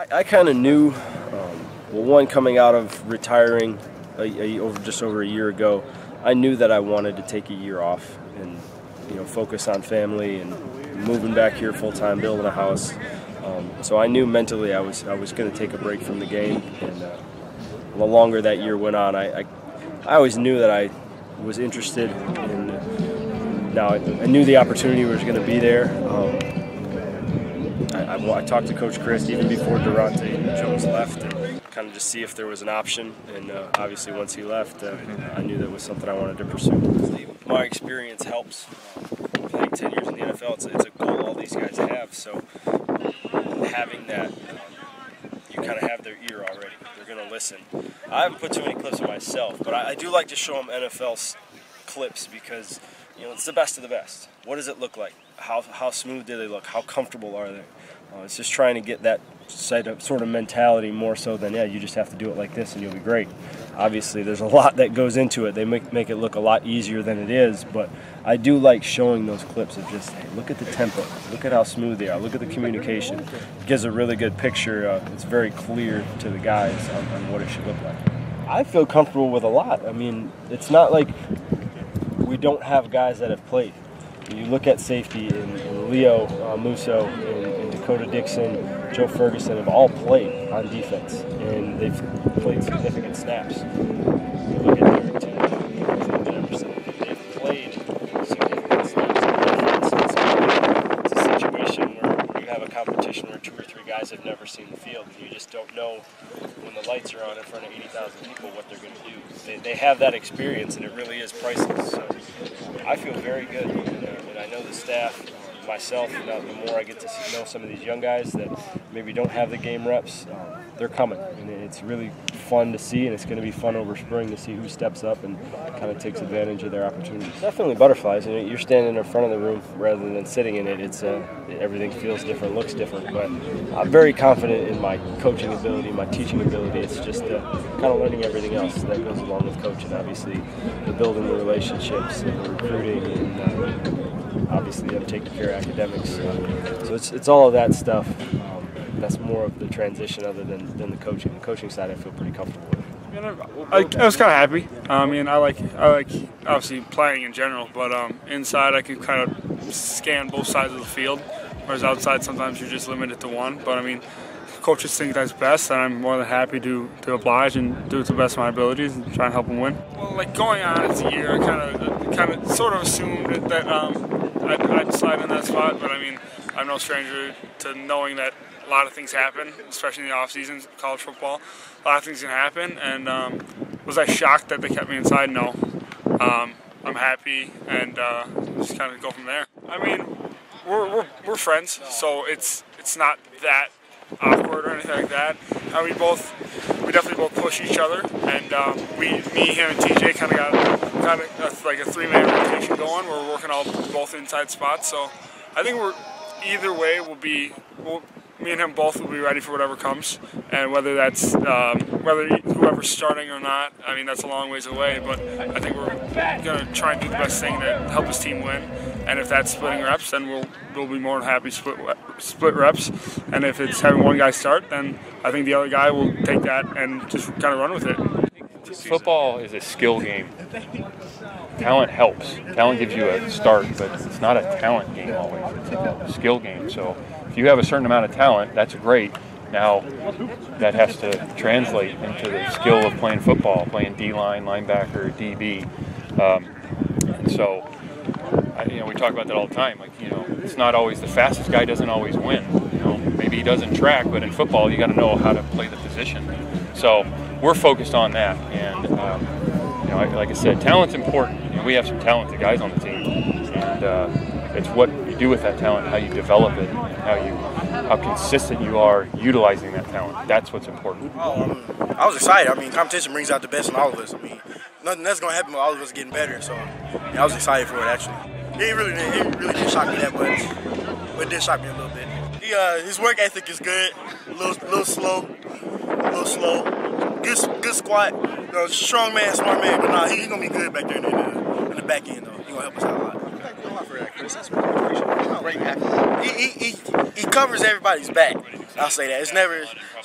I kind of knew, well, one, coming out of retiring just over a year ago, I knew that I wanted to take a year off and focus on family and moving back here full time, building a house. So I knew mentally I was going to take a break from the game, and the longer that year went on, I always knew that I was interested in. Now I knew the opportunity was going to be there. I talked to Coach Chris even before Durante Jones left, and kind of just see if there was an option. And obviously, once he left, I knew that was something I wanted to pursue. My experience helps. Playing 10 years in the NFL, it's a goal all these guys have. So having that, you kind of have their ear already. They're going to listen. I haven't put too many clips of myself, but I do like to show them NFL clips because it's the best of the best. What does it look like? How smooth do they look? How comfortable are they? It's just trying to get that sort of mentality more so than, you just have to do it like this and you'll be great. Obviously, there's a lot that goes into it. They make it look a lot easier than it is, but I do like showing those clips of just, hey, look at the tempo, look at how smooth they are, look at the communication. It gives a really good picture. It's very clear to the guys on what it should look like. I feel comfortable with a lot. I mean, it's not like we don't have guys that have played. You look at safety, and Leo Musso and Dakota Dixon, Joe Ferguson have all played on defense, and they've played significant snaps. You look at Derek they've played significant snaps on defense. It's a situation where you have a competition where 2 or 3 guys have never seen the field, and you just don't know when the lights are on in front of 80,000 people what they're going to do. They have that experience, and it really is priceless. So I feel very good, and I know the staff, myself, the more I get to know some of these young guys that maybe don't have the game reps, they're coming, and it's really fun to see, and it's going to be fun over spring to see who steps up and kind of takes advantage of their opportunities. Definitely butterflies. You're standing in front of the room rather than sitting in it. It's everything feels different, looks different, but I'm very confident in my coaching ability, my teaching ability. It's just kind of learning everything else that goes along with coaching. Obviously, the building the relationships, and the recruiting, and obviously taking care of academics. So it's all of that stuff. That's more of the transition other than the coaching. The coaching side I feel pretty comfortable with. I was kind of happy. I like obviously playing in general, but inside I can kind of scan both sides of the field, whereas outside sometimes you're just limited to one. But coaches think that's best, and I'm more than happy to oblige and do it to the best of my abilities and try and help them win. Well, going on as a year, I kind of sort of assumed that I'd slide in that spot, but I'm no stranger to knowing that a lot of things happen, especially in the off season, college football. A lot of things can happen, and was I shocked that they kept me inside? No. I'm happy, and just kind of go from there. We're friends, so it's not that awkward or anything like that. We definitely both push each other, and me, him, and TJ kind of got like a 3-man rotation going. We're working both inside spots, so I think either way me and him both will be ready for whatever comes, and whether that's whoever's starting or not, that's a long ways away, but I think we're going to try and do the best thing to help his team win, and if that's splitting reps, then we'll be more than happy to split reps, and if it's having one guy start, then I think the other guy will take that and just kind of run with it. Football is a skill game. Talent helps. Talent gives you a start, but it's not a talent game always. It's a skill game. So if you have a certain amount of talent, that's great. Now that has to translate into the skill of playing football, playing D-line, linebacker, DB. And so, we talk about that all the time. It's not always the fastest guy doesn't always win. Maybe he doesn't track, but in football, you got to know how to play the position. So we're focused on that, and like I said, talent's important. We have some talented guys on the team, and it's what you do with that talent, how you develop it, and how consistent you are utilizing that talent. That's what's important. I was excited. Competition brings out the best in all of us. Nothing that's gonna happen with all of us getting better. So I was excited for it actually. It really didn't shock me that much, but it did shock me a little bit. His work ethic is good. A little slow. Good squat. Strong man, smart man. But he's gonna be good back there in the back end though. He's gonna help us out a lot. thank you a lot for that, Chris. That's really appreciated. Great athlete. He covers everybody's back. I'll say that. It's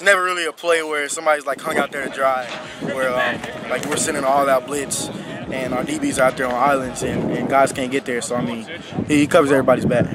never really a play where somebody's like hung out there to dry, where like we're sending all out blitz and our DBs are out there on islands and guys can't get there. So I mean, he covers everybody's back.